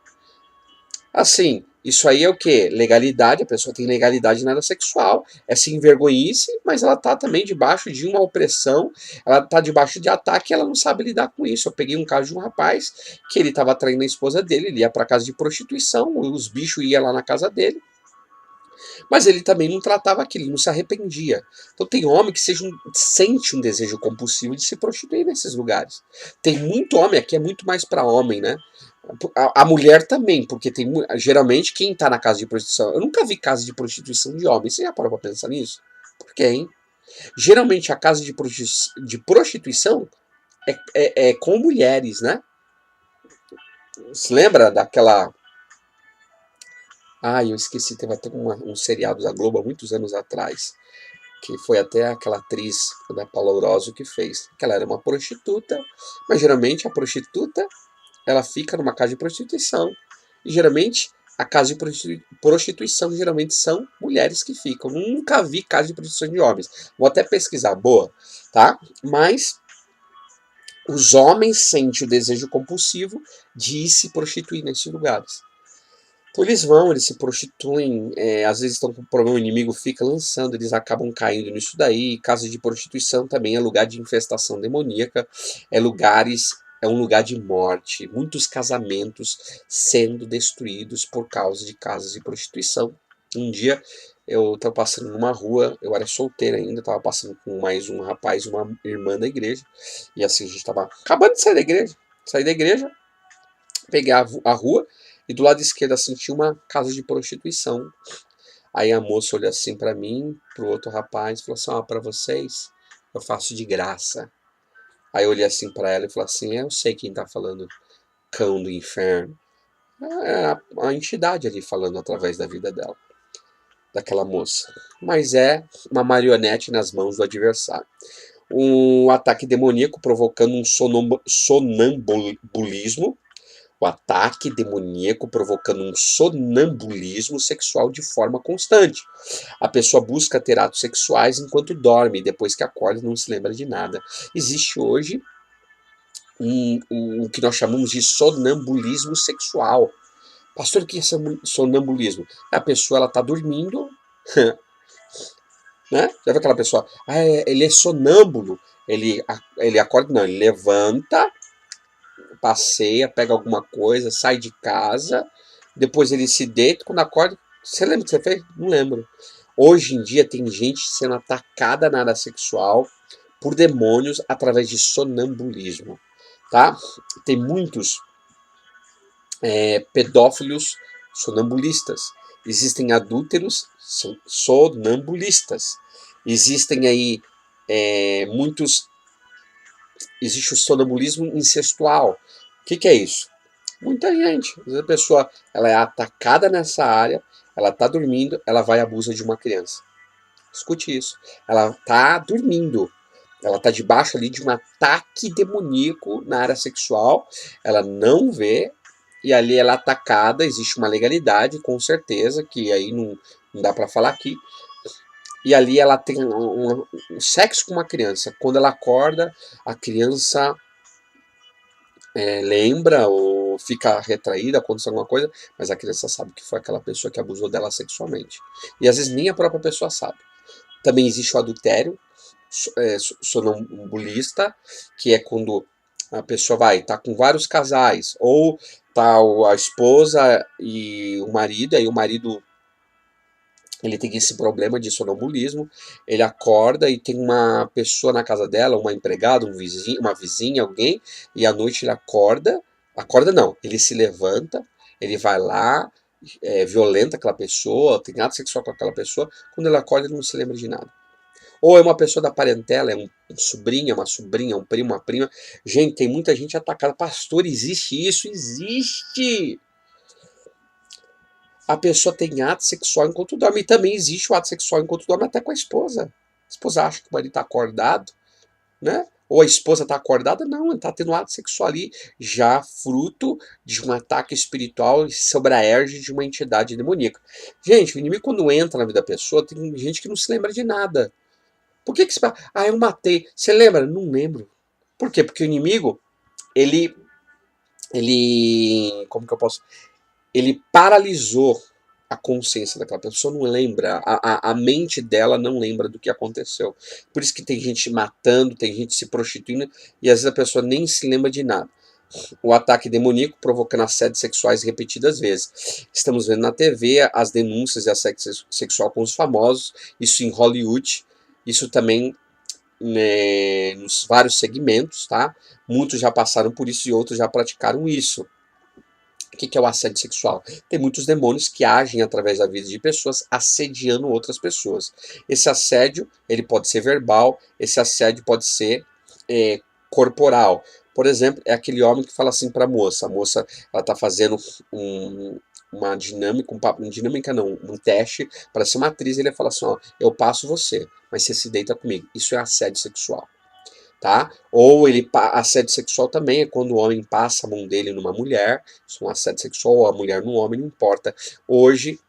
Assim, isso aí é o quê? Legalidade, a pessoa tem legalidade na área sexual, é sem vergonhice, mas ela tá também debaixo de uma opressão, ela tá debaixo de ataque e ela não sabe lidar com isso. Eu peguei um caso de um rapaz que ele tava traindo a esposa dele, ele ia pra casa de prostituição, os bichos iam lá na casa dele, mas ele também não tratava aquilo, ele não se arrependia. Então tem homem que sente um desejo compulsivo de se prostituir nesses lugares. Tem muito homem, aqui é muito mais para homem, né? A mulher também, porque tem geralmente quem tá na casa de prostituição. Eu nunca vi casa de prostituição de homem. Você já parou pra pensar nisso? Por quê, hein? Geralmente a casa de prostituição é com mulheres, né? Se lembra daquela. Ah, eu esqueci, teve até um seriado da Globo há muitos anos atrás, que foi até aquela atriz da Paula Orozio que fez. Que ela era uma prostituta, mas geralmente a prostituta ela fica numa casa de prostituição. E geralmente a casa de prostituição geralmente são mulheres que ficam. Nunca vi casa de prostituição de homens. Vou até pesquisar, boa, tá? Mas os homens sentem o desejo compulsivo de ir se prostituir nesses lugares. Então eles se prostituem, às vezes estão com problema, o inimigo fica lançando, eles acabam caindo nisso daí. Casa de prostituição também é lugar de infestação demoníaca, é um lugar de morte. Muitos casamentos sendo destruídos por causa de casas de prostituição. Um dia eu estava passando numa rua, eu era solteiro ainda, estava passando com mais um rapaz e uma irmã da igreja, e assim a gente estava acabando de sair da igreja, peguei a rua, e do lado esquerdo assim tinha uma casa de prostituição. Aí a moça olhou assim para mim, pro outro rapaz, e falou assim: ó, para vocês eu faço de graça. Aí eu olhei assim para ela e falei assim: eu sei quem tá falando, cão do inferno. É a entidade ali falando através da vida dela, daquela moça. Mas é uma marionete nas mãos do adversário. Um ataque demoníaco provocando um sonambulismo. O ataque demoníaco provocando um sonambulismo sexual de forma constante. A pessoa busca ter atos sexuais enquanto dorme, e depois que acorda não se lembra de nada. Existe hoje o que nós chamamos de sonambulismo sexual. Pastor, o que é sonambulismo? A pessoa está dormindo, né? Já viu aquela pessoa? Ele é sonâmbulo. Ele acorda, não, ele levanta, passeia, pega alguma coisa, sai de casa, depois ele se deita, quando acorda, você lembra o que você fez? Não lembro. Hoje em dia tem gente sendo atacada na área sexual por demônios através de sonambulismo, tá? Tem muitos pedófilos sonambulistas. Existem adúlteros sonambulistas. Existem aí muitos... Existe o sonambulismo incestual. O que é isso? Muita gente. Às vezes a pessoa ela é atacada nessa área, ela está dormindo, ela vai e abusa de uma criança. Escute isso. Ela está dormindo. Ela está debaixo ali de um ataque demoníaco na área sexual. Ela não vê. E ali ela é atacada. Existe uma legalidade, com certeza, que aí não dá para falar aqui. E ali ela tem um sexo com uma criança. Quando ela acorda, a criança lembra ou fica retraída, acontece alguma coisa, mas a criança sabe que foi aquela pessoa que abusou dela sexualmente. E às vezes nem a própria pessoa sabe. Também existe o adultério sonambulista, que é quando a pessoa vai estar com vários casais, ou tá a esposa e o marido, aí o marido ele tem esse problema de sonambulismo, ele acorda e tem uma pessoa na casa dela, uma empregada, um vizinho, uma vizinha, alguém, e à noite ele acorda não, ele se levanta, ele vai lá, violenta aquela pessoa, tem ato sexual com aquela pessoa, quando ele acorda ele não se lembra de nada. Ou é uma pessoa da parentela, é um sobrinho, uma sobrinha, um primo, uma prima. Gente, tem muita gente atacada. Pastor, existe isso? Existe! A pessoa tem ato sexual enquanto dorme. E também existe o ato sexual enquanto dorme até com a esposa. A esposa acha que o marido está acordado, né? Ou a esposa está acordada? Não, ele está tendo um ato sexual ali, já fruto de um ataque espiritual sobre a égide de uma entidade demoníaca. Gente, o inimigo quando entra na vida da pessoa, tem gente que não se lembra de nada. Por que você... Ah, eu matei. Você lembra? Não lembro. Por quê? Porque o inimigo, ele... Como que eu posso... Ele paralisou a consciência daquela pessoa, não lembra. A mente dela não lembra do que aconteceu. Por isso que tem gente matando, tem gente se prostituindo, e às vezes a pessoa nem se lembra de nada. O ataque demoníaco provocando assédios sexuais repetidas vezes. Estamos vendo na TV as denúncias de assédio sexual com os famosos, isso em Hollywood. Isso também nos vários segmentos, tá? Muitos já passaram por isso e outros já praticaram isso. O que é o assédio sexual? Tem muitos demônios que agem através da vida de pessoas, assediando outras pessoas. Esse assédio, ele pode ser verbal, esse assédio pode ser corporal. Por exemplo, é aquele homem que fala assim para a moça ela está fazendo uma dinâmica, um teste para ser uma atriz, ele fala assim, ó, eu passo você, mas você se deita comigo. Isso é assédio sexual, tá? Ou assédio sexual também é quando o homem passa a mão dele numa mulher, isso é um assédio sexual, ou a mulher no homem, não importa. Hoje,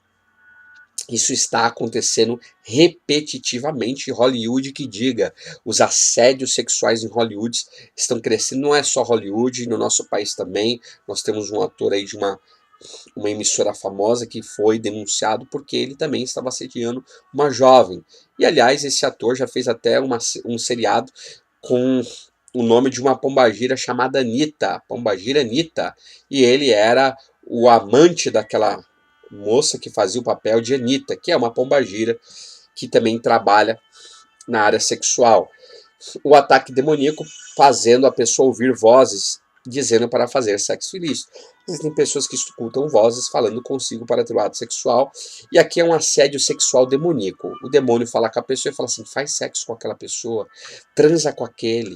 isso está acontecendo repetitivamente em Hollywood, que diga, os assédios sexuais em Hollywood estão crescendo, não é só Hollywood, no nosso país também, nós temos um ator aí de uma emissora famosa que foi denunciado porque ele também estava assediando uma jovem. E, aliás, esse ator já fez até um seriado com o nome de uma pombagira chamada Anitta, Pombagira Anitta. E ele era o amante daquela moça que fazia o papel de Anitta, que é uma pombagira que também trabalha na área sexual. O ataque demoníaco fazendo a pessoa ouvir vozes dizendo para fazer sexo ilícito. Existem pessoas que escutam vozes falando consigo para ter o ato sexual, e aqui é um assédio sexual demoníaco. O demônio fala com a pessoa e fala assim, faz sexo com aquela pessoa, transa com aquele,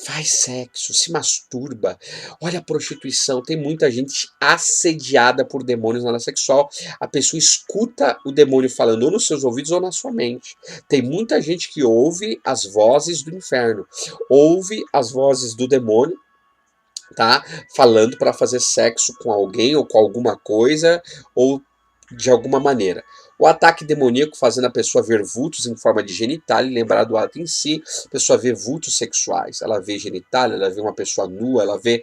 faz sexo, se masturba, olha a prostituição. Tem muita gente assediada por demônios na área sexual. A pessoa escuta o demônio falando ou nos seus ouvidos ou na sua mente. Tem muita gente que ouve as vozes do inferno, ouve as vozes do demônio, tá? Falando para fazer sexo com alguém ou com alguma coisa ou de alguma maneira. O ataque demoníaco fazendo a pessoa ver vultos em forma de genitália e lembrar do ato em si. A pessoa vê vultos sexuais, ela vê genitália, ela vê uma pessoa nua, ela vê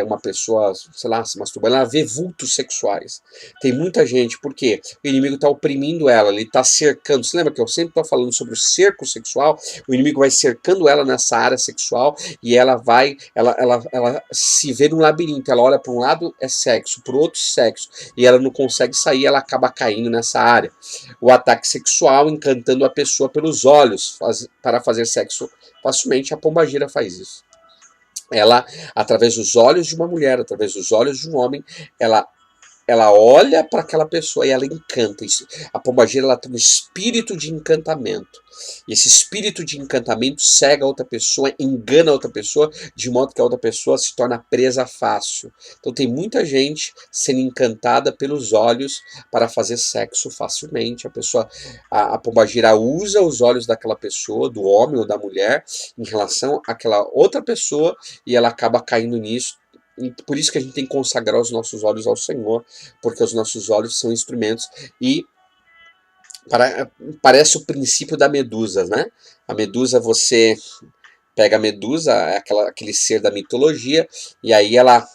uma pessoa, sei lá, se masturbando, ela vê vultos sexuais. Tem muita gente, porque o inimigo está oprimindo ela, ele está cercando. Você lembra que eu sempre estou falando sobre o cerco sexual? O inimigo vai cercando ela nessa área sexual e ela se vê num labirinto. Ela olha para um lado, é sexo, para o outro, sexo, e ela não consegue sair, ela acaba caindo nessa área. área. O ataque sexual, encantando a pessoa pelos olhos, para fazer sexo facilmente, a pombagira faz isso. Ela, através dos olhos de uma mulher, através dos olhos de um homem, ela olha para aquela pessoa e ela encanta. A pombagira ela tem um espírito de encantamento. E esse espírito de encantamento cega a outra pessoa, engana a outra pessoa, de modo que a outra pessoa se torna presa fácil. Então tem muita gente sendo encantada pelos olhos para fazer sexo facilmente. A pombagira usa os olhos daquela pessoa, do homem ou da mulher, em relação àquela outra pessoa, e ela acaba caindo nisso. E por isso que a gente tem que consagrar os nossos olhos ao Senhor, porque os nossos olhos são instrumentos. E parece o princípio da medusa, né? A medusa, você pega a medusa, aquele ser da mitologia, e aí ela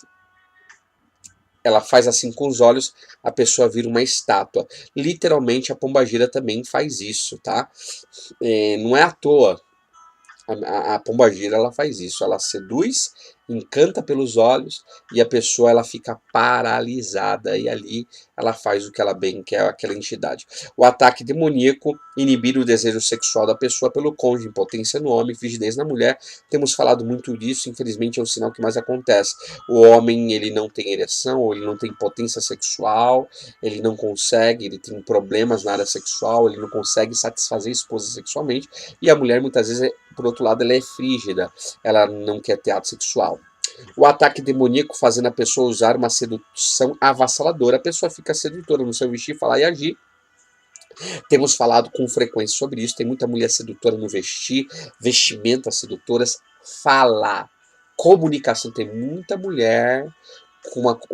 faz assim com os olhos, a pessoa vira uma estátua. Literalmente a pombagira também faz isso, tá? Não é à toa. A pombagira ela faz isso, ela seduz, encanta pelos olhos e a pessoa ela fica paralisada e ali ela faz o que ela bem quer, aquela entidade. O ataque demoníaco, inibir o desejo sexual da pessoa pelo cônjuge, impotência no homem, frigidez na mulher. Temos falado muito disso, infelizmente é um sinal que mais acontece. O homem ele não tem ereção, ou ele não tem potência sexual, ele não consegue, ele tem problemas na área sexual, ele não consegue satisfazer a esposa sexualmente, e a mulher muitas vezes por outro lado, ela é frígida, ela não quer ter ato sexual. O ataque demoníaco fazendo a pessoa usar uma sedução avassaladora, a pessoa fica sedutora no seu vestir, falar e agir. Temos falado com frequência sobre isso, tem muita mulher sedutora no vestir, vestimentas sedutoras, falar, comunicação, tem muita mulher,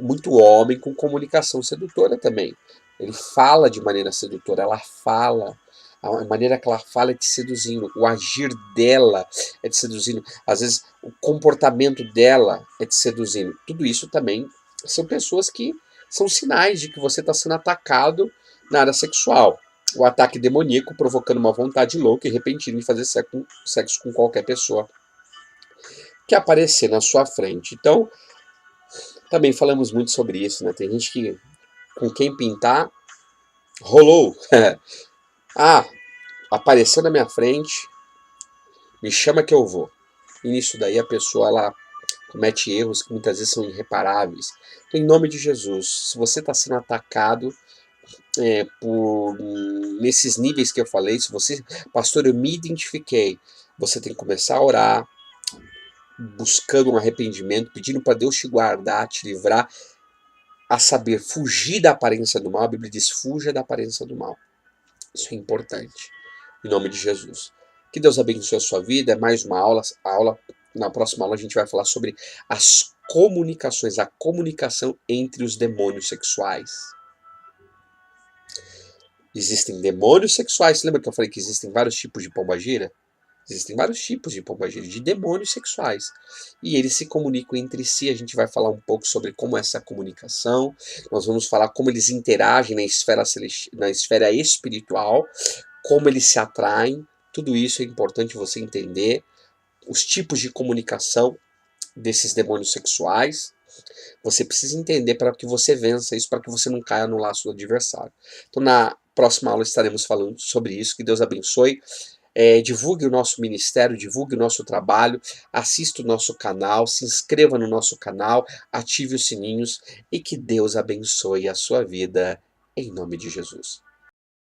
muito homem com comunicação sedutora também. Ele fala de maneira sedutora, ela fala. A maneira que ela fala é te seduzindo, o agir dela é te seduzindo, às vezes o comportamento dela é te seduzindo. Tudo isso também são pessoas que são sinais de que você está sendo atacado na área sexual. O ataque demoníaco provocando uma vontade louca e repentina de fazer sexo com qualquer pessoa que aparecer na sua frente. Então, também falamos muito sobre isso, né? Tem gente que com quem pintar, rolou. Ah, apareceu na minha frente, me chama que eu vou. E nisso daí a pessoa ela comete erros que muitas vezes são irreparáveis. Então, em nome de Jesus, se você está sendo atacado nesses níveis que eu falei, se você, pastor, eu me identifiquei, você tem que começar a orar, buscando um arrependimento, pedindo para Deus te guardar, te livrar, a saber, fugir da aparência do mal. A Bíblia diz, fuja da aparência do mal. Isso é importante. Em nome de Jesus. Que Deus abençoe a sua vida. É mais uma aula. Na próxima aula a gente vai falar sobre as comunicações, a comunicação entre os demônios sexuais. Existem demônios sexuais. Lembra que eu falei que existem vários tipos de pombagira? Existem vários tipos de pombagira, de demônios sexuais. E eles se comunicam entre si. A gente vai falar um pouco sobre como essa comunicação. Nós vamos falar como eles interagem na esfera espiritual, como eles se atraem. Tudo isso é importante você entender. Os tipos de comunicação desses demônios sexuais. Você precisa entender para que você vença isso, para que você não caia no laço do adversário. Então, na próxima aula estaremos falando sobre isso. Que Deus abençoe. Divulgue o nosso ministério, divulgue o nosso trabalho, assista o nosso canal, se inscreva no nosso canal, ative os sininhos e que Deus abençoe a sua vida, em nome de Jesus.